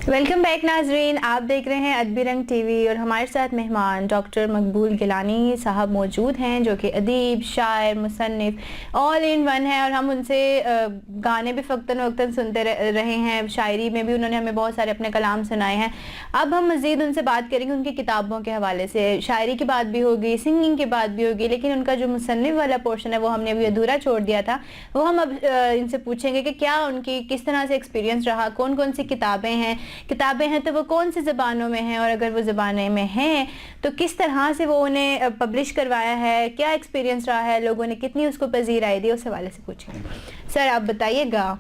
Welcome back ناظرین، آپ دیکھ رہے ہیں ادبی رنگ ٹی وی اور ہمارے ساتھ مہمان ڈاکٹر مقبول گیلانی صاحب موجود ہیں جو کہ ادیب، شاعر، مصنف آل ان ون ہیں، اور ہم ان سے گانے بھی فقتاً وقتاً سنتے رہے ہیں، شاعری میں بھی انہوں نے ہمیں بہت سارے اپنے کلام سنائے ہیں۔ اب ہم مزید ان سے بات کریں گے ان کی کتابوں کے حوالے سے، شاعری کی بات بھی ہوگی، سنگنگ کی بات بھی ہوگی، لیکن ان کا جو مصنف والا پورشن ہے وہ ہم نے ابھی ادھورا چھوڑ دیا تھا، وہ ہم اب ان سے پوچھیں گے کہ کیا ان کی کس طرح سے ایکسپیرینس رہا، کون کون سی کتابیں ہیں تو وہ کون سی زبانوں میں ہیں، اور اگر وہ زبانیں میں ہیں تو کس طرح سے وہ انہیں پبلش کروایا ہے، کیا ایکسپیرینس رہا ہے، لوگوں نے کتنی اس کو پذیرائی دی، اس حوالے سے پوچھیں گے۔ سر آپ بتائیے گا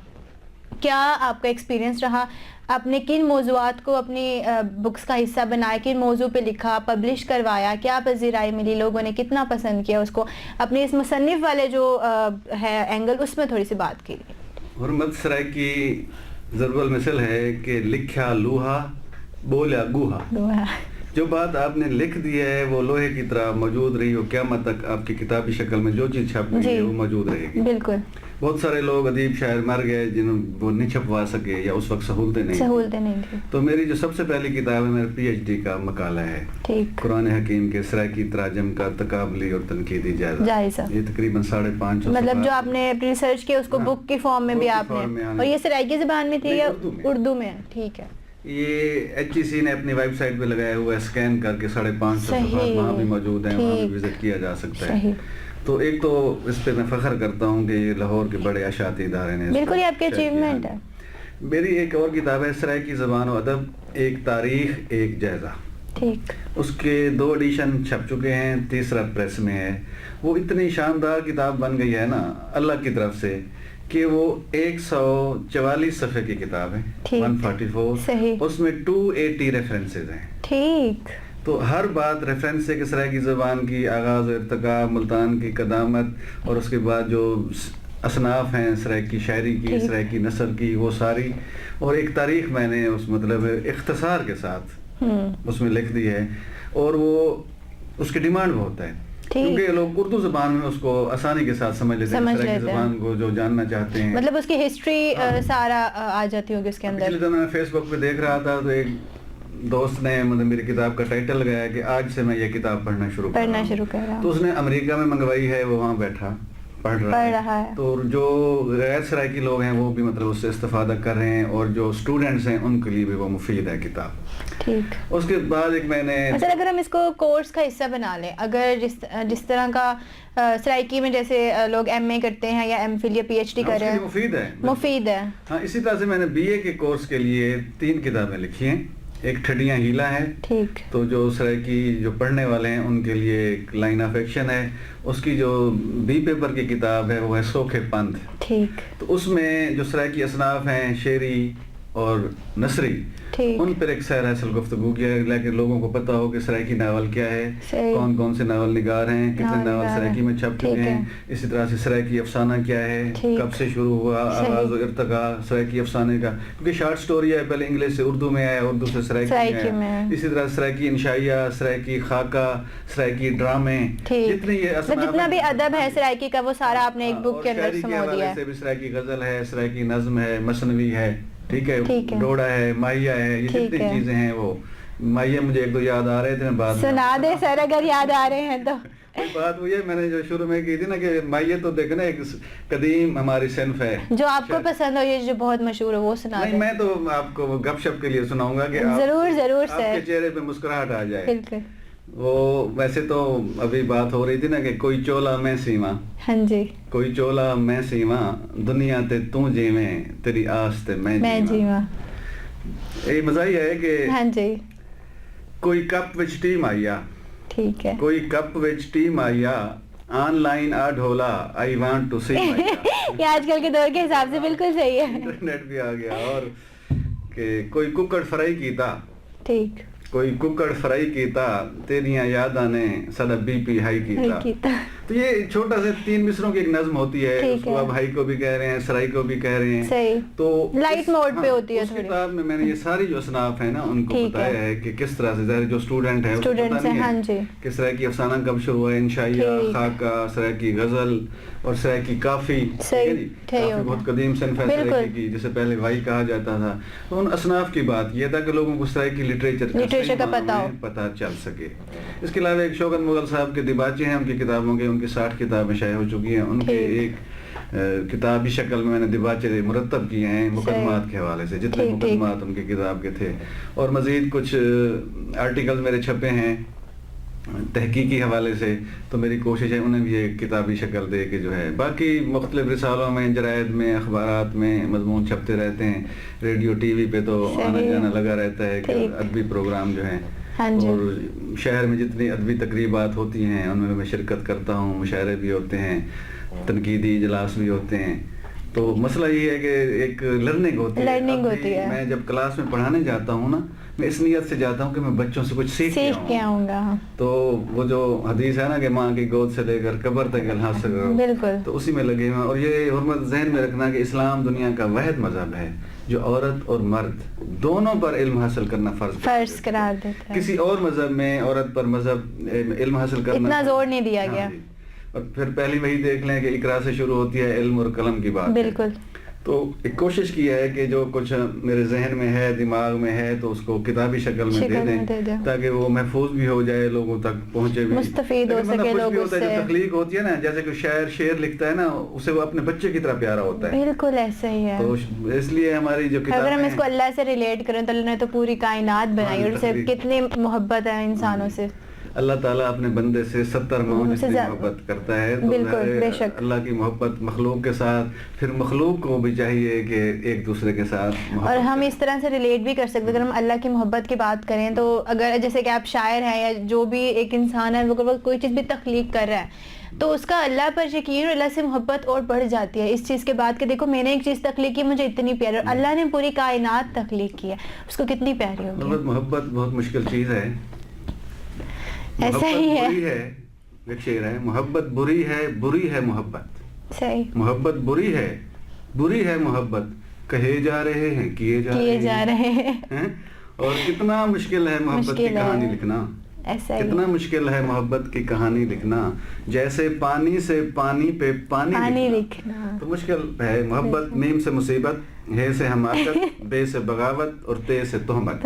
کیا آپ کا ایکسپیرینس رہا، آپ نے کن موضوعات کو اپنی بکس کا حصہ بنایا، کن موضوع پہ لکھا، پبلش کروایا، کیا پذیرائی ملی، لوگوں نے کتنا پسند کیا اس کو، اپنی اس مصنف والے جو ہے اینگل اس میں تھوڑی سی بات کیجیے۔ حرمت سرائے کی ضرب المثل ہے کہ لکھا لوہا بولا گوہا، جو بات آپ نے لکھ دی ہے وہ لوہے کی طرح موجود رہی ہو قیامت تک، آپ کی کتابی شکل میں جو چیز چھپ گئی ہے وہ موجود رہے گی۔ بالکل، بہت سارے لوگ ادیب شاعر مر گئے جنہوں وہ نہیں چھپوا سکے یا اس وقت سہولتیں نہیں تھی۔ تو میری جو سب سے پہلی کتاب ہے میرا پی ایچ ڈی کا مقالہ ہے قرآن حکیم کے سرائکی تراجم کا تقابلی اور تنقیدی جائزہ، یہ تقریباً 550، مطلب جو آپ نے اپنی ریسرچ کی اس کو بک کی فارم میں بھی آپ نے، اور یہ سرائکی زبان میں تھی یا اردو میں؟ ٹھیک ہے، یہ ایچ ای سی نے اپنی ویب سائٹ پہ لگایا ہوا ہے، اسکین کر کے 550 صفحات وہاں بھی موجود ہیں، وہاں بھی وزٹ کیا جا سکتا ہے۔ تو ایک تو اس پہ میں فخر کرتا ہوں کہ یہ لاہور کے بڑے اشاعتی ادارے نے، بالکل یہ آپ کی اچیومنٹ ہے۔ میری ایک اور کتاب ہے سرائکی زبان و ادب، ایک تاریخ ایک جائزہ، ٹھیک، اس کے 2 ایڈیشن چھپ چکے ہیں، تیسرا پریس میں ہے۔ وہ اتنی شاندار کتاب بن گئی ہے نا اللہ کی طرف سے کہ وہ 144 صفحے کی کتاب ہے، 144، اس میں 280 ریفرنسز ہیں۔ ٹھیک، تو ہر بات ریفرنس ہے کہ سرائکی زبان کی آغاز و ارتقاء، ملتان کی قدامت، اور اس کے بعد جو اصناف ہیں سرائکی شاعری کی، سرائکی نثر کی، وہ ساری، اور ایک تاریخ میں نے اس مطلب اختصار کے ساتھ اس میں لکھ دی ہے، اور وہ اس کی ڈیمانڈ بہت ہے کیونکہ لوگ اردو زبان میں اس کو آسانی کے ساتھ سمجھ لیتے ہیں، سرائکی زبان کو جو جاننا چاہتے ہیں، مطلب اس کی ہسٹری سارا آ جاتی ہوگی اس کے اندر۔ پچھلے دن میں فیس بک پہ دیکھ رہا تھا تو ایک دوست نے مطلب میری کتاب کا ٹائٹل لگایا کہ آج سے میں یہ کتاب پڑھنا شروع کر رہا ہوں، تو اس نے امریکہ میں منگوائی ہے، وہ وہاں بیٹھا پڑھ رہا ہے، تو جو غیر سرائکی لوگ ہیں وہ بھی مطلب اس سے استفادہ کر رہے ہیں، اور جو اسٹوڈنٹس ہیں ان کے لیے بھی وہ مفید ہے کتاب۔ ٹھیک، اس کے بعد ایک میں نے اگر ہم اس کو کورس کا حصہ بنا لیں، اگر جس طرح کا سرائکی میں جیسے لوگ ایم اے کرتے ہیں یا ایم فل یا پی ایچ ڈی کر رہے ہیں، مفید ہے۔ ہاں، اسی طرح سے میں نے بی اے کے کورس کے لیے 3 کتابیں لکھی ہیں، ایک ٹھڈیاں ہیلا ہے، ٹھیک، تو جو سرائکی جو پڑھنے والے ہیں ان کے لیے ایک لائن آف ایکشن ہے، اس کی جو بی پیپر کی کتاب ہے وہ ہے سوکھے پند، ٹھیک، تو اس میں جو سرائکی اصناف ہیں شعری اور نثری، ان پر ایک سیر حاصل گفتگو کیا ہے، لیکن لوگوں کو پتہ ہو کہ سرائکی ناول کیا ہے، کون کون سے ناول نگار ہیں، کتنے ناول سرائکی میں چھپ چکے ہیں، اسی طرح سے سرائکی افسانہ کیا ہے، کب سے شروع ہوا آغاز و ارتقاء سرائکی افسانے کا، کیونکہ شارٹ سٹوری ہے، پہلے انگلش سے اردو میں آیا، اردو سے سرائکی میں، اسی طرح سرائکی انشائیہ، سرائکی خاکہ، سرائکی ڈرامے، جتنے یہ جتنا بھی ادب ہے سرائکی کا وہ سارا آپ نے ایک بک کے اندر سمو دیا ہے۔ سرائکی غزل ہے، سرائکی نظم ہے، مثنوی ہے، ٹھیک ہے، ڈوڑا ہے، ماہیہ ہے، یہ جتنی چیزیں ہیں، وہ ماہیہ مجھے 1-2 یاد آ رہے تھے، میں بعد سنا دے سر اگر یاد آ رہے ہیں تو۔ بات وہ یہ میں نے جو شروع میں کی تھی نا کہ ماہیہ تو دیکھنا ایک قدیم ہماری صنف ہے جو آپ کو پسند ہو، یہ جو بہت مشہور ہے وہ سنا دیں۔ نہیں، میں تو آپ کو گپ شپ کے لیے سناؤں گا کہ ضرور آپ کے چہرے پہ مسکراہٹ آ جائے۔ بالکل، وہ ویسے تو ابھی بات ہو رہی تھی نا کہ کوئی چولا میں سیواں، ہاں جی، کوئی چولا میں سیواں، دنیا تے تو جیویں، تیری آس تے میں جیواں۔ یہ مزاحیہ ہے کہ ہاں جی، کوئی کپ وچ ٹی ماہیا، ٹھیک ہے، کوئی کپ وچ ٹی ماہیا، آن لائن آ ڈھولا، آئی وانٹ ٹو سی ماہیا۔ یہ آج کل کے دور کے حساب سے بالکل صحیح ہے، انٹرنیٹ بھی آ گیا۔ اور کہ کوئی ککڑ فرائی کیتا، ٹھیک، کوئی ککڑ فرائی کیتا، تیریاں یاداں نے ساڈا بی پی ہائی کیتا۔ تو یہ چھوٹا سے 3 مصروں کی ایک نظم ہوتی ہے, اس کو آپ ہائی کو بھی کہہ رہے ہیں, سرائی کو بھی کہہ رہے ہیں, تو لائٹ موڈ پہ ہوتی ہے. اس کتاب میں میں نے یہ ساری جو اصناف ہیں نا ان کو بتایا ہے کہ کس طرح سے ظاہر جو اسٹوڈنٹ ہے کس طرح کی افسانہ کب شروع ہوا ہے, انشائیہ, خاکہ, سرائکی غزل اور سرائکی کافی, کافی بہت قدیم صنف ہے سرائکی کی جسے پہلے وائی کہا جاتا تھا. تو ان اصناف کی بات یہ تھا کہ لوگوں کو سرائکی لٹریچر کا پتہ چل سکے. اس کے علاوہ ایک شوکت مغل صاحب کے دیباچے ہیں ان کی کتابوں کے, ان کی 60 کتابیں شائع ہو چکی ہیں. ان کے ایک کتابی شکل میں نے دیباچے مرتب کیے ہیں مقدمات کے حوالے سے, جتنے مقدمات ان کی کتاب کے تھے, اور مزید کچھ آرٹیکل میرے چھپے ہیں تحقیقی حوالے سے, تو میری کوشش ہے انہیں بھی ایک کتابی شکل دے کے جو ہے. باقی مختلف رسالوں میں, جرائد میں, اخبارات میں مضمون چھپتے رہتے ہیں, ریڈیو ٹی وی پہ تو آنا جانا لگا رہتا ہے کہ ادبی پروگرام جو ہیں, اور شہر میں جتنی ادبی تقریبات ہوتی ہیں ان میں شرکت کرتا ہوں, مشاعرے بھی ہوتے ہیں, تنقیدی اجلاس بھی ہوتے ہیں. تو مسئلہ یہ ہے کہ ایک لرننگ ہوتی ہے. میں جب کلاس میں پڑھانے جاتا ہوں نا, میں اس نیت سے جاتا ہوں کہ میں بچوں سے کچھ سیکھ کے آؤں گا. تو وہ جو حدیث ہے نا کہ ماں کی گود سے لے کر قبر تک الحاظ سے کرو, تو اسی میں لگے ہوئے. اور یہ حرمت ذہن میں رکھنا کہ اسلام دنیا کا واحد مذہب ہے جو عورت اور مرد دونوں پر علم حاصل کرنا فرض قرار دیتا ہے. کسی اور مذہب میں عورت پر علم حاصل کرنا اتنا زور نہیں دیا گیا. اور پھر پہلی وہی دیکھ لیں کہ اقرا سے شروع ہوتی ہے, علم اور قلم کی بات. بالکل. تو ایک کوشش کی ہے کہ جو کچھ میرے ذہن میں ہے, دماغ میں ہے, تو اس کو کتابی شکل میں دے دیں تاکہ وہ محفوظ بھی ہو جائے, لوگوں تک پہنچے بھی, مستفید ہو سکے لوگوں سے. جو تخلیق ہوتی ہے نا, جیسے کہ شاعر شعر لکھتا ہے نا, اسے وہ اپنے بچے کی طرح پیارا ہوتا ہے. بالکل ایسا ہی ہے. تو اس لیے ہماری جو کتاب, اگر ہم اس کو اللہ سے ریلیٹ کریں تو اللہ نے تو پوری کائنات بنائی, اور اسے کتنی محبت ہے انسانوں سے. اللہ تعالیٰ اپنے بندے سے 70 ماؤں جتنی محبت کرتا ہے, تو اللہ کی محبت مخلوق کے ساتھ, پھر مخلوق کو بھی چاہیے کہ ایک دوسرے کے ساتھ محبت. اور ہم اس طرح سے ریلیٹ بھی کر سکتے. اگر ہم اللہ کی محبت کی بات کریں تو اگر جیسے کہ آپ شاعر ہیں یا جو بھی ایک انسان ہے, وہ کوئی چیز بھی تخلیق کر رہا ہے تو اس کا اللہ پر یقین اور اللہ سے محبت اور بڑھ جاتی ہے اس چیز کے بعد کہ دیکھو میں نے ایک چیز تخلیق کی, مجھے اتنی پیاری, اور اللہ نے پوری کائنات تخلیق کی ہے, اس کو کتنی پیاری ہوگی. محبت بہت مشکل چیز ہے. ایسا ہی ہے. ایک شعر ہے, محبت بری ہے, بری ہے محبت. صحیح. محبت بری ہے, بری ہے محبت, کہے جا رہے ہیں کیے جا رہے ہیں. اور کتنا مشکل ہے محبت کی کہانی لکھنا, کتنا مشکل ہے محبت کی کہانی لکھنا, جیسے پانی سے پانی پہ پانی لکھنا. تو مشکل ہے محبت. میم سے مصیبت, ہے سے حماقت, بے سے بغاوت, اور تے سے تہمت.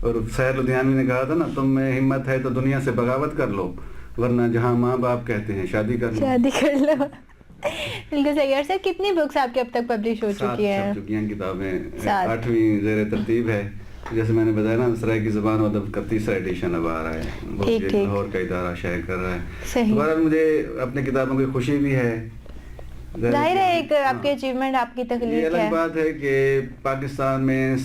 اور سہیل لدھیانوی نے کہا تھا نا, تم میں ہمت ہے تو دنیا سے بغاوت کر لو, ورنہ جہاں ماں باپ کہتے ہیں شادی کر لو. بالکل صحیح. اور سر کتنی بکس آپ کے اب تک پبلش ہو چکی ہیں؟ 7 چکی ہیں کتابیں, 8ویں زیر ترتیب ہے. جیسے میں نے بتایا نا, سرائکی زبان و ادب کا 3را ایڈیشن اب آ رہا ہے, لاہور کا ادارہ شائع کر رہا ہے. بہرحال مجھے اپنے کتابوں کی خوشی بھی ہے. ظاہر ہے ایک آپ کی اچیومنٹ, آپ کی تخلیق ہے. یہ الگ بات ہے کہ پاکستان میں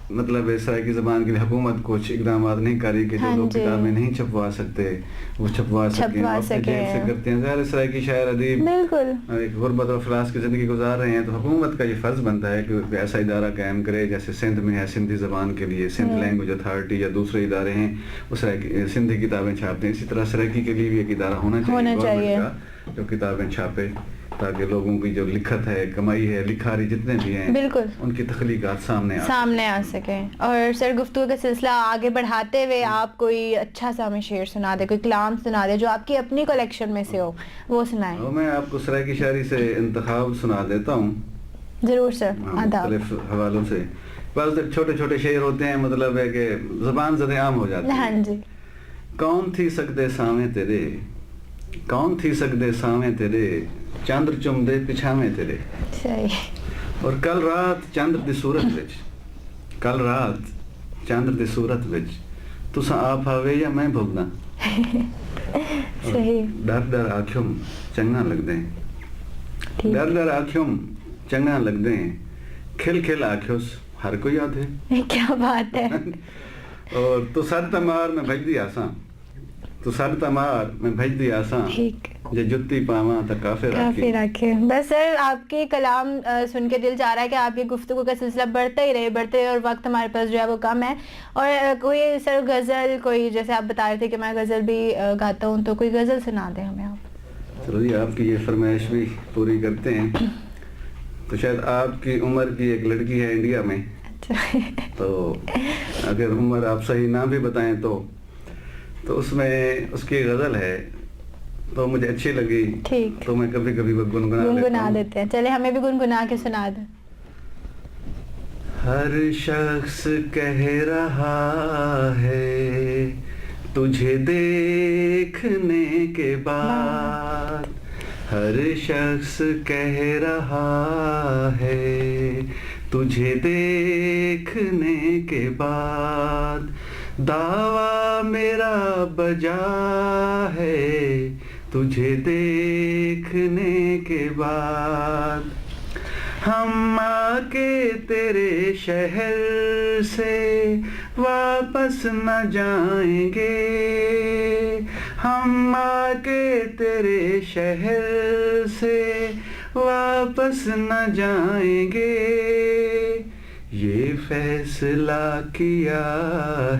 مطلب سرائکی زبان کے لیے حکومت کچھ اقدامات نہیں کر رہی کہ جو لوگ کتابیں نہیں چھپوا سکتے وہ چھپوا سکیں, اپنے جیب سے کرتے ہیں. ظاہر سرائکی شاعر ادیب بالکل ایک غربت اور افلاس کی زندگی گزار رہے ہیں, تو حکومت کا یہ فرض بنتا ہے کہ ایسا ادارہ قائم کرے جیسے سندھ میں ہے, سندھی زبان کے لیے سندھ لینگویج اتھارٹی یا دوسرے ادارے ہیں وہ سندھی کتابیں چھاپتے ہیں. اسی طرح سرائکی کے لیے بھی ایک ادارہ ہونا چاہیے جو کتابیں چھاپے, تاکہ لوگوں کی جو لکھت ہے, کمائی ہے, لکھاری جتنے بھی ہیں, بالکل ان کی تخلیقات سامنے آ سکیں. اور سر گفتگو کا سلسلہ آگے بڑھاتے ہوئے آپ کوئی اچھا سا ہمیں شعر سنا دے, کوئی کلام سنا دے جو آپ کی اپنی کلیکشن میں سے ہو, وہ سنائیں. میں آپ کو سرائکی شاعری سے انتخاب سنا دیتا ہوں. ضرور سر. مختلف حوالوں سے بعض چھوٹے چھوٹے شعر ہوتے ہیں, مطلب ہے کہ زبان زد عام ہو جاتی ہے. ہاں جی. کون تھی سکدے سامیں تیرے, کون تھی سکدے سامیں تیرے, چندر چم دے پچھاویں تیرے. اور کل رات چندر دی صورت وچ, کل رات چندر دی صورت وچ تساں آپ آوے یا میں بھگنا. ڈر ڈر آکھیوم چنگا لگ دیں, ڈر ڈر آکھیوم چنگا لگ دیں, کھل کھل آکھیوس ہر کوئی آدھے. کیا بات ہے. اور تو سر تمار میں بھج دی آساں, تو سر تمار میں بھج دی آساں, جو جتی پاواں تا کافی رکھے. بس سر آپ کے کلام سن کے دل چاہ رہا ہے کہ آپ کی گفتگو کا سلسلہ بڑھتا ہی رہے, اور وقت ہمارے پاس جو ہے وہ کم ہے. اور کوئی سر غزل, کوئی جیسے آپ بتا رہے تھے کہ میں غزل بھی گاتا ہوں, تو کوئی غزل سنا دیں ہمیں آپ. چلو جی، آپ کی یہ فرمائش بھی پوری کرتے ہیں. تو شاید آپ کی عمر کی ایک لڑکی ہے انڈیا میں، تو اگر عمر آپ صحیح نہ بھی بتائیں تو اس میں اس کی غزل ہے تو مجھے اچھی لگی، تو میں کبھی کبھی گنگنا دیتے ہیں. چلے ہمیں بھی گنگنا کے سنا دیں. ہر شخص کہہ رہا ہے تجھے دیکھنے کے بعد، ہر شخص کہہ رہا ہے تجھے دیکھنے کے بعد، دعویٰ میرا بجا ہے تجھے دیکھنے کے بعد، ہم آ کے تیرے شہر سے واپس نہ جائیں گے، ہم آ کے تیرے شہر سے واپس نہ جائیں گے، یہ فیصلہ کیا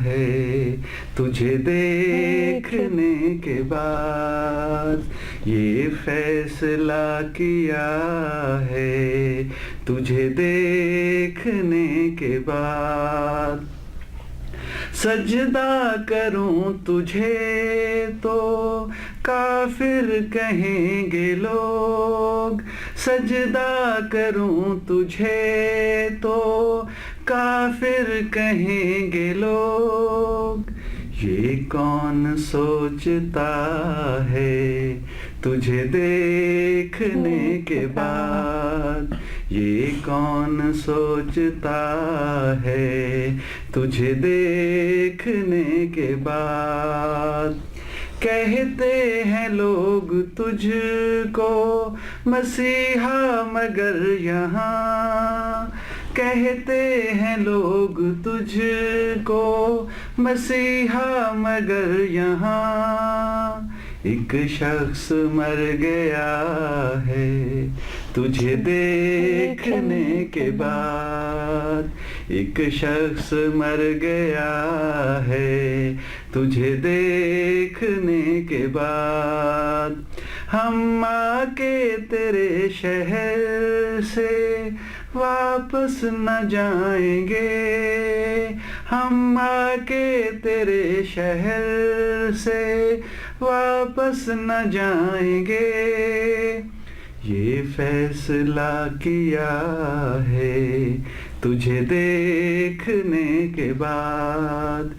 ہے تجھے دیکھنے کے بعد، یہ فیصلہ کیا ہے تجھے دیکھنے کے بعد، سجدہ کروں تجھے تو کافر کہیں گے لوگ، سجدہ کروں تجھے تو کافر کہیں گے لوگ، یہ کون سوچتا ہے تجھے دیکھنے کے بعد، یہ کون سوچتا ہے تجھے دیکھنے کے بعد، کہتے ہیں لوگ تجھ کو مسیحا مگر یہاں، کہتے ہیں لوگ تجھ کو مسیحا مگر یہاں، ایک شخص مر گیا ہے تجھے دیکھنے کے بعد، ایک شخص مر گیا ہے تجھے دیکھنے کے بعد، ہم آ کے تیرے شہر سے واپس نہ جائیں گے، ہم آ کے تیرے شہر سے واپس نہ جائیں گے، یہ فیصلہ کیا ہے تجھے دیکھنے کے بعد،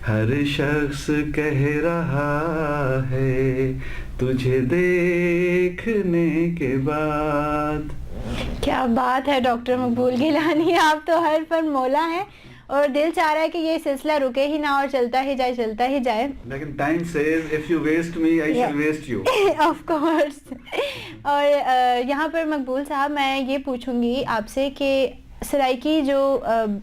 ہر شخص کہہ رہا ہے تجھے دیکھنے کے بعد. کیا بات ہے ڈاکٹر مقبول گیلانی، آپ تو ہر فن مولا ہیں، اور دل چاہ رہا ہے کہ یہ سلسلہ رکے ہی نہ اور چلتا ہی جائے چلتا ہی جائے. لیکن time says if you waste me I shall waste you. Of course. اور یہاں پر مقبول صاحب میں یہ پوچھوں گی آپ سے کہ سرائکی جو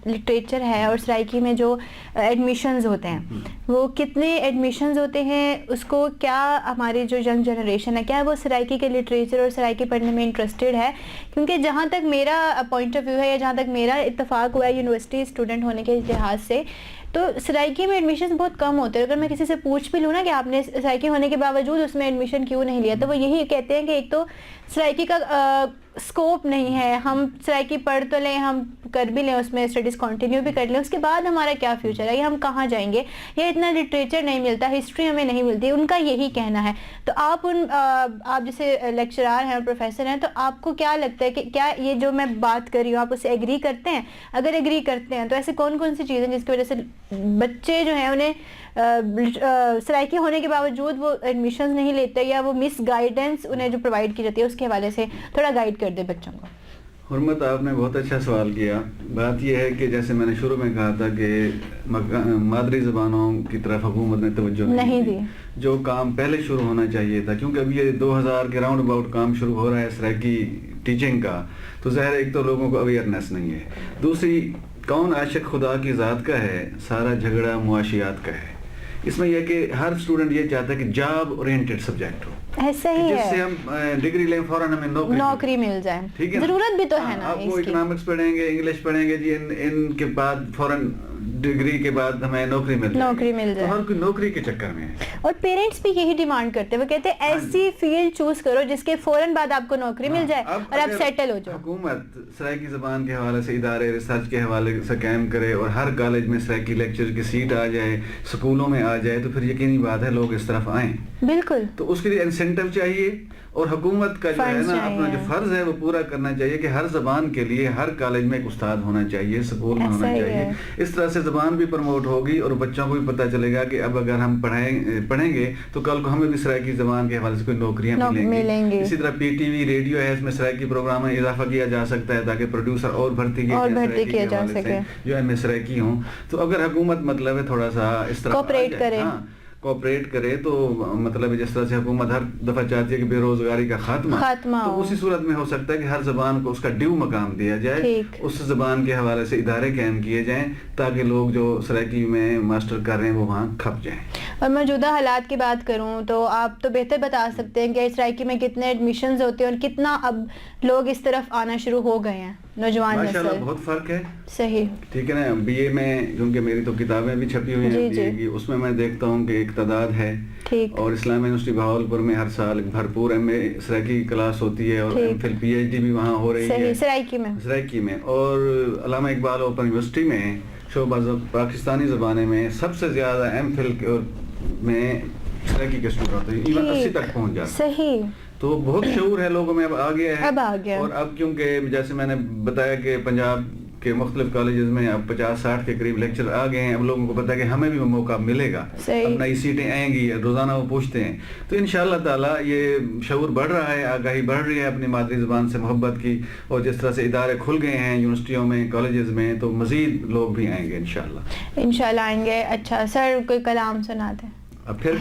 لٹریچر ہے اور سرائکی میں جو ایڈمیشنز ہوتے ہیں وہ کتنے ایڈمیشنز ہوتے ہیں، اس کو کیا ہماری جو ینگ جنریشن ہے کیا وہ سرائکی کے لٹریچر اور سرائکی پڑھنے میں انٹرسٹڈ ہے؟ کیونکہ جہاں تک میرا پوائنٹ آف ویو ہے یا جہاں تک میرا اتفاق ہوا ہے یونیورسٹی اسٹوڈنٹ ہونے کے لحاظ سے، تو سرائکی میں ایڈمیشن بہت کم ہوتے ہیں. اگر میں کسی سے پوچھ بھی لوں نا کہ آپ نے سرائکی ہونے کے باوجود اس میں ایڈمیشن کیوں نہیں لیا، تو وہ یہی کہتے ہیں کہ ایک تو سرائکی کا اسکوپ نہیں ہے، ہم سرائکی پڑھ تو لیں، ہم کر بھی لیں، اس میں اسٹڈیز کنٹینیو بھی کر لیں، اس کے بعد ہمارا کیا فیوچر ہے، یا ہم کہاں جائیں گے، یا اتنا لٹریچر نہیں ملتا، ہسٹری ہمیں نہیں ملتی، ان کا یہی کہنا ہے. تو آپ جیسے لیکچرار ہیں اور پروفیسر ہیں، تو آپ کو کیا لگتا ہے کہ کیا یہ جو میں بات کر رہی ہوں آپ اسے ایگری کرتے ہیں؟ اگر ایگری کرتے ہیں تو ایسے کون کون سی چیزیں جس کی وجہ سے بچے جو ہیں انہیں سرائکی ہونے کے باوجود وہ ایڈمیشنز نہیں لیتے، یا وہ مس گائیڈنس انہیں جو پرووائڈ کی جاتی ہے اس کے حوالے سے تھوڑا گائیڈ کر دے بچوں کو. حرمت، آپ نے بہت اچھا سوال کیا. بات یہ ہے کہ جیسے میں نے شروع میں کہا تھا کہ مادری زبانوں کی طرف حکومت نے توجہ نہیں دی، جو کام پہلے شروع ہونا چاہیے تھا، کیونکہ اب یہ 2000 کے راؤنڈ اباؤٹ کام شروع ہو رہا ہے سرائکی ٹیچنگ کا، تو ظاہر ایک تو لوگوں کو اویئرنیس نہیں ہے، دوسری کون عاشق خدا کی ذات کا ہے، سارا جھگڑا معاشیات کا ہے. اس میں یہ کہ ہر اسٹوڈنٹ یہ چاہتا ہے کہ جاب اورینٹڈ سبجیکٹ ہو، ایسا ہی جس سے ہم ڈگری لیں فوراً ہمیں نوکری مل جائے. ٹھیک ہے، ضرورت بھی تو ہے نا. آپ وہ اکنامکس پڑھیں گے، انگلش پڑھیں گے جی، ان کے بعد فوراً ڈگری کے بعد ہمیں نوکری مل جائے، تو ہر کوئی نوکری کے چکر میں ہے. اور پیرنٹس بھی یہی ڈیمانڈ کرتے ہیں، وہ کہتے ہیں ایسی فیلڈ چوز کرو جس کے فوراً بعد آپ کو نوکری مل جائے اور آپ سیٹل ہو جاؤ. حکومت سرائکی زبان کے حوالے سے ادارے ریسرچ کے حوالے سے قائم کرے اور ہر کالج میں سرائکی لیکچر کی سیٹ آ جائے، سکولوں میں آ جائے، تو پھر یقینی بات ہے لوگ اس طرف آئیں. بالکل. تو اس کے لیے انسینٹو چاہیے، اور حکومت کا جو ہے نا اپنا جو فرض ہے وہ پورا کرنا چاہیے کہ ہر زبان کے لیے ہر کالج میں ایک استاد ہونا چاہیے، سکول میں ہونا چاہیے. اس طرح سے زبان بھی پروموٹ ہوگی اور بچوں کو بھی پتہ چلے گا کہ اب اگر ہم پڑھیں گے تو کل کو ہمیں بھی سرائکی زبان کے حوالے سے کوئی نوکریاں ملیں گی. اسی طرح پی ٹی وی ریڈیو ہے، اس میں سرائکی پروگرام میں اضافہ کیا جا سکتا ہے تاکہ پروڈیوسر اور بھرتی کیے جا سکے جو ایم اے سرائکی ہوں. تو اگر حکومت مطلب ہے تھوڑا سا اس طرح کوپریٹ کرے تو مطلب جس طرح سے حکومت ہر دفعہ چاہتی ہے کہ بے روزگاری کا خاتمہ، تو اسی صورت میں ہو سکتا ہے کہ ہر زبان کو اس کا ڈیو مقام دیا جائے، اس زبان کے حوالے سے ادارے قائم کیے جائیں تاکہ لوگ جو سرائکی میں ماسٹر کر رہے ہیں وہ وہاں کھپ جائیں. اور موجودہ حالات کی بات کروں تو آپ تو بہتر بتا سکتے ہیں کہ سرائکی میں کتنے ایڈمیشنز ہوتے ہیں اور کتنا اب لوگ اس طرف آنا شروع ہو گئے ہیں نوجوان نسل. ماشاءاللہ بہت فرق ہے. صحیح. ٹھیک ہے نا. بی اے میں کیونکہ میری تو کتابیں بھی چھپی ہوئی ہیں بی اے کی، اس میں دیکھتا ہوں کہ ایک تعداد ہے. اور اسلامیہ یونیورسٹی بہاولپور میں ہر سال بھرپور ایم اے سرائکی کلاس ہوتی ہے اور M Phil P H D بھی وہاں ہو رہی ہے سرائکی میں. اور علامہ اقبال اوپن یونیورسٹی میں شعبہ پاکستانی زبانے میں سب سے زیادہ ایم فل میں سرائکی کے اسٹوڈنٹ ہیں، ایون 80 تک پہنچ جاتے. صحیح. تو بہت شعور ہے لوگوں میں، اب آ گیا ہے. اور اب کیونکہ جیسے میں نے بتایا کہ پنجاب کے مختلف کالجز میں اب 50-60 کے قریب لیکچر آ گئے ہیں، اب لوگوں کو پتا ہے کہ ہمیں بھی وہ موقع ملے گا، اب نئی سیٹیں آئیں گی، روزانہ وہ پوچھتے ہیں. تو انشاءاللہ تعالیٰ یہ شعور بڑھ رہا ہے، آگاہی بڑھ رہی ہے اپنی مادری زبان سے محبت کی، اور جس طرح سے ادارے کھل گئے ہیں یونیورسٹیوں میں کالجز میں تو مزید لوگ بھی آئیں گے انشاءاللہ آئیں گے. اچھا سر کوئی کلام سنا دیں. اب پھر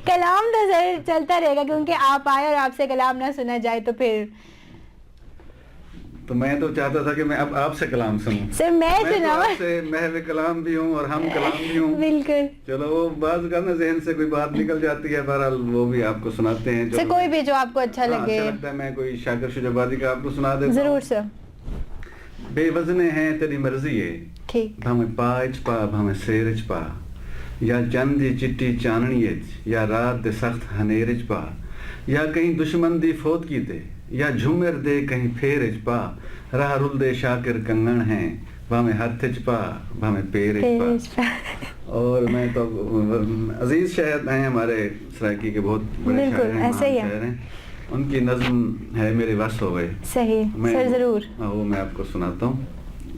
کلام تو سر چلتا رہے گا کیونکہ آپ آئے اور آپ سے کلام نہ سنا جائے تو پھر تو میں تو چاہتا تھا کہ میں اب آپ سے کلام سنوں. سر میں آپ سے محو کلام بھی ہوں اور ہم کلام بھی ہوں. بالکل. چلو وہ بعض کا نا ذہن سے کوئی بات نکل جاتی ہے، بہرحال وہ بھی آپ کو سناتے ہیں. سر کوئی بھی جو آپ کو اچھا لگے. لگتا ہے میں کوئی شاکر شجابادی کا آپ کو سنا دیتا ہوں. ضرور سر. بے وزنے ہیں تیری مرضی ہے، بھامے پاچ پا بھامے سیرچ پا، یا چند چٹی چاننی یا رات دے سخت ہنیرچ پا، یا کہیں دشمن دی فوت کی تے یا جھومر دے کہیں پھیرچ پا، راہ رل دے شاکر کنگن ہیں بھامے ہتھچ پا بھامے پیرچ پا. اور میں تو عزیز شاعر ہیں ہمارے سرائکی کے بہت بڑے شاعر ہیں، ان کی نظم ہے میرے وس ہو گئے. صحیح سر ضرور. وہ میں آپ کو سناتا ہوں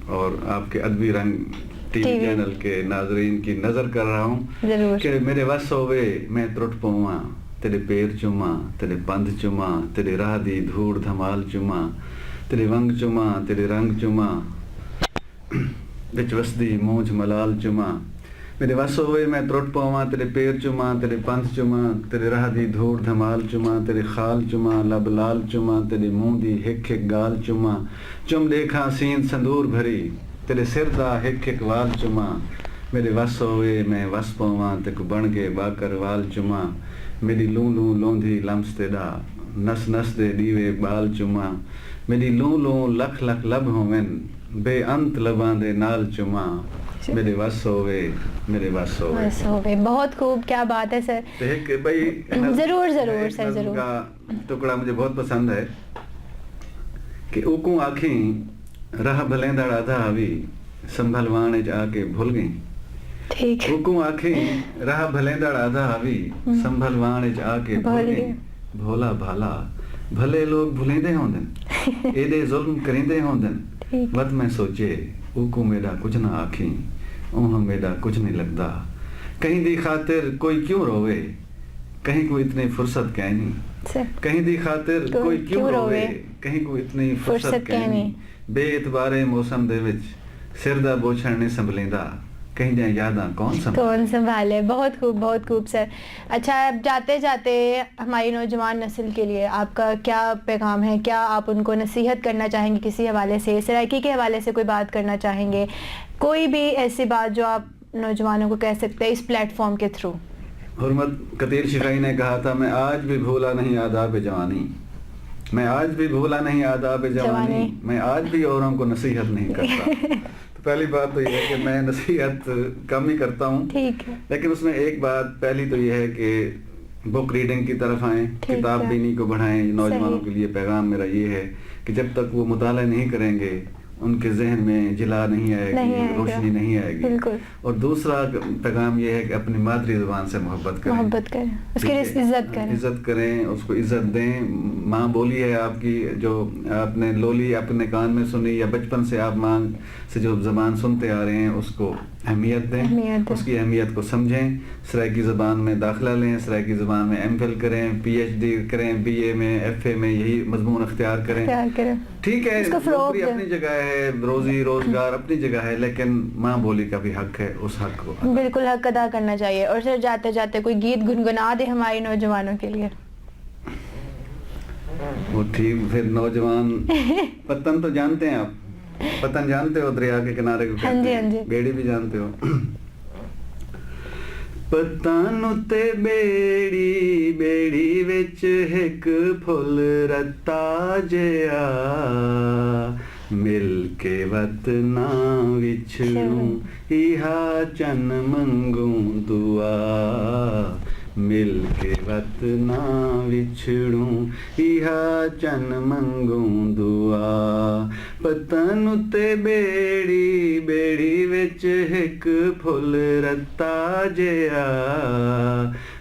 اور آپ کے ادبی رنگ ٹی وی چینل کے ناظرین کی نظر کر رہا ہوں کہ میرے وس ہوئے میں ترٹ پواں، تیرے پیر چوما تیرے پند چوما، تیرے راہ دی دھوڑ دھمال چوما، تیرے ونگ چوما تیرے رنگ چوما، بچ وسدی مونجھ ملال چوما. میرے وس ہوئے میں ترٹ پواں، تیرے پیر چوما تیرے پند چوما، تیرے راہ دی دھوڑ دھمال چوما، تیرے خال چوما لب لال چوما، تیرے منہ دی ہک ہک گال چوما، چم دیکھا سین سندور بھری تیرے سر دا ہک ہک وال چوما. میرے وس ہوئے میں وس پواں تک بن کے باکر وال چوما، میری لوں لوں لوندھی لمس تیڈا نس نس دے دیوے بال چوما، میری لوں لوں لکھ لکھ لب ہومن بے انت لباں دے نال چوما، میرے وس ہوئے میرے وس ہوئے. بہت خوب، کیا بات ہے سر. ضرور ضرور سر ضرور. کا ٹکڑا مجھے بہت پسند ہے کہ اوکوں آنکھیں راہ بھلیندڑ آدھا آوی سنبھلوانے آ کے بھول گئیں. اوکوں آنکھیں راہ بھلیندڑ آدھا آوی سنبھلوانے آ کے بھول گئیں. بھولا بھالا بھلے لوگ بھلیندے ہوندن، ایڈے ظلم کریندے ہوندن، ود میں سوچے اوکوں میرا کچھ نہ آکھیں، اوہاں میرا کچھ نہیں لگتا، کہیں دی خاطر کوئی کیوں روے، کہیں کوئی اتنی فرصت کہنی، کہیں دی خاطر کوئی کیوں روے، کہیں کوئی اتنی فرصت کہنی، بے اعتبارے موسم دے وچ سر دا بوچھڑ نہیں سنبھلیندا، کہیں جائیں یاداں کون سنبھالے. بہت خوب بہت خوب سر. اچھا اب جاتے جاتے ہماری نوجوان نسل کے لیے آپ کا کیا پیغام ہے؟ کیا آپ ان کو نصیحت کرنا چاہیں گے کسی حوالے سے، سرائکی کے حوالے سے کوئی بات کرنا چاہیں گے؟ کوئی بھی ایسی بات جو آپ نوجوانوں کو کہہ سکتے ہیں اس پلیٹ فارم کے تھرو. حرمت کتیر شفائی نے کہا تھا میں آج بھی بھولا نہیں آداب جوانی، میں آج بھی بھولا نہیں آداب جوانی، میں آج بھی اوروں کو نصیحت نہیں کرتا. پہلی بات تو یہ ہے کہ میں نصیحت کم ہی کرتا ہوں, ٹھیک ہے, لیکن اس میں ایک بات پہلی تو یہ ہے کہ بک ریڈنگ کی طرف آئیں, کتاب بینی کو بڑھائیں. نوجوانوں کے لیے پیغام میرا یہ ہے کہ جب تک وہ مطالعہ نہیں کریں گے ان کے ذہن میں جلا نہیں آئے گی, روشنی نہیں آئے گی. اور دوسرا پیغام یہ ہے کہ اپنی مادری زبان سے محبت کریں, اس کی عزت کریں, اس کو عزت دیں. ماں بولی ہے آپ کی, جو آپ نے لولی اپنے کان میں سنی یا بچپن سے آپ ماں سے جو زبان سنتے آ رہے ہیں اس کو اہمیت دیں, اس کی اہمیت کو سمجھیں. سرائیکی زبان میں داخلہ لیں, سرائیکی زبان میں ایم فل کریں, پی ایچ ڈی کریں, بی اے میں, ایف اے میں, یہی مضمون اختیار کریں. ٹھیک ہے, نوکری اپنی جگہ ہے, روزی روزگار اپنی جگہ ہے, لیکن ماں بولی کا بھی حق ہے, اس حق کو بالکل حق ادا کرنا چاہیے. اور سر جاتے جاتے کوئی گیت گنگنا دے ہماری نوجوانوں کے لیے. وہ ٹھیک, پھر نوجوان پتن تو جانتے ہیں آپ, پتن جانتے ہو دریا کے کنارے کو کہتے ہیں, بیڑی بھی جانتے ہو. پتن اتے بیڑی بیڑی وچ ایک پھل رتا جیا, مل کے وطنا وچھڑوں ایہا چن منگوں دعا, مل کے وطنا وچھڑوں ایہا چن منگوں دعا. پتن اتے بیڑی بیڑی وچ ایک پھل رتا جیا,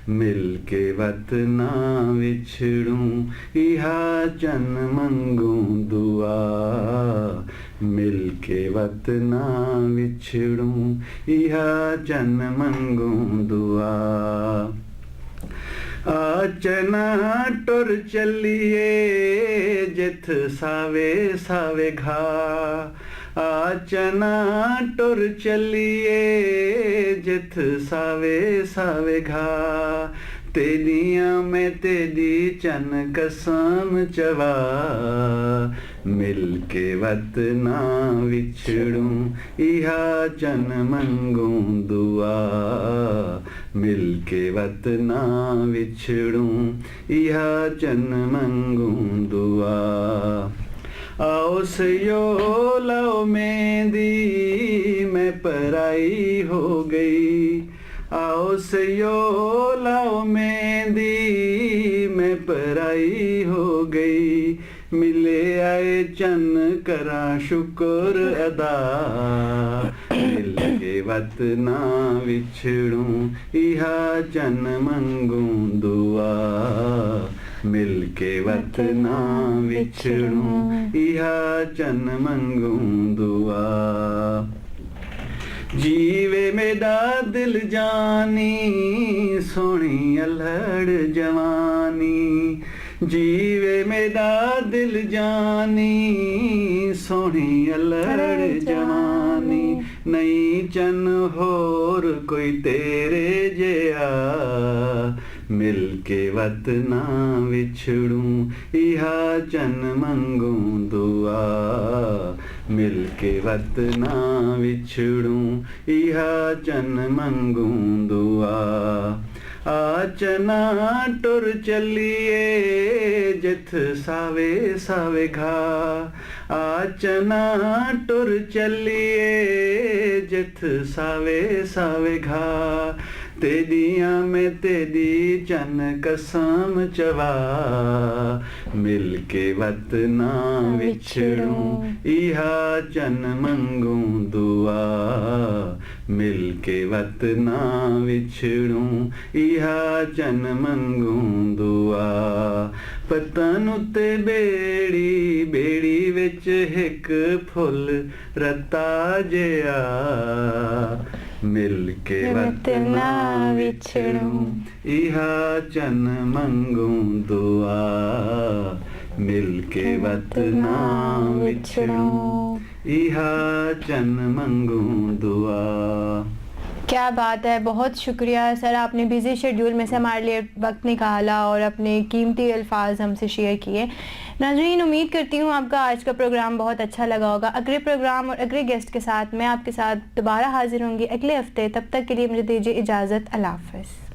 مل کے وطنا وچھڑوں ایہا چن منگوں دعا, مل کے وطنا وچھڑوں ایہا چن منگوں دعا. آچنا ٹر چلیے جتھ ساوے ساوے گھا, آچنا ٹر چلیے جتھ ساوے ساوے گھا, تیریاں میں تیری چن قسم چوا, مل کے وطنا وچھڑوں ایہا چن منگوں دعا, مل کے وطنا وچھڑوں ایہا چن منگوں دعا. آؤ سیو لاؤ مہندی میں پرائی ہو گئی, آؤ سیو لاؤ مہندی میں پرائی ہو گئی, ملے آئے چن کراں شکر ادا, مل کے وطنا وچھڑوں ایہا چن منگوں دعا, مل کے وطنا وچھڑوں ایہا چن منگوں دعا. جیوے میرا دل جانی سونی الہڑ جوانی, جیوے میرا دل جانی سونی الہڑ جوانی, نہیں چن ہور کوئی تیرے جیا, مل کے وطنا وچھڑوں ایہا چن منگوں دعا, مل کے وطنا وچھڑوں ایہا چن منگوں دعا. آچنا ٹر چلیے جتھ ساوے ساوے گھا, آچنا ٹر چلیے جتھ ساوے ساوے گھا, تیریاں میں تیری چن قسم چوا, مل کے وطنا وچھڑوں ایہا چن منگوں دعا, مل کے وطنا وچھڑوں ایہا چن منگوں دعا. پتن اتے بیڑی بیڑی وچ ایک پھل رتا جیا, مل کے وطنا وچھڑوں ایہا چن منگوں دعا, مل کے وطنا وچھڑوں ایہا چن منگوں دعا. کیا بات ہے, بہت شکریہ سر, آپ نے بیزی شیڈیول میں سے ہمارے لیے وقت نکالا اور اپنے قیمتی الفاظ ہم سے شیئر کیے. ناظرین, امید کرتی ہوں آپ کا آج کا پروگرام بہت اچھا لگا ہوگا. اگلے پروگرام اور اگلے گیسٹ کے ساتھ میں آپ کے ساتھ دوبارہ حاضر ہوں گی اگلے ہفتے. تب تک کے لیے مجھے دیجیے اجازت. اللہ حافظ.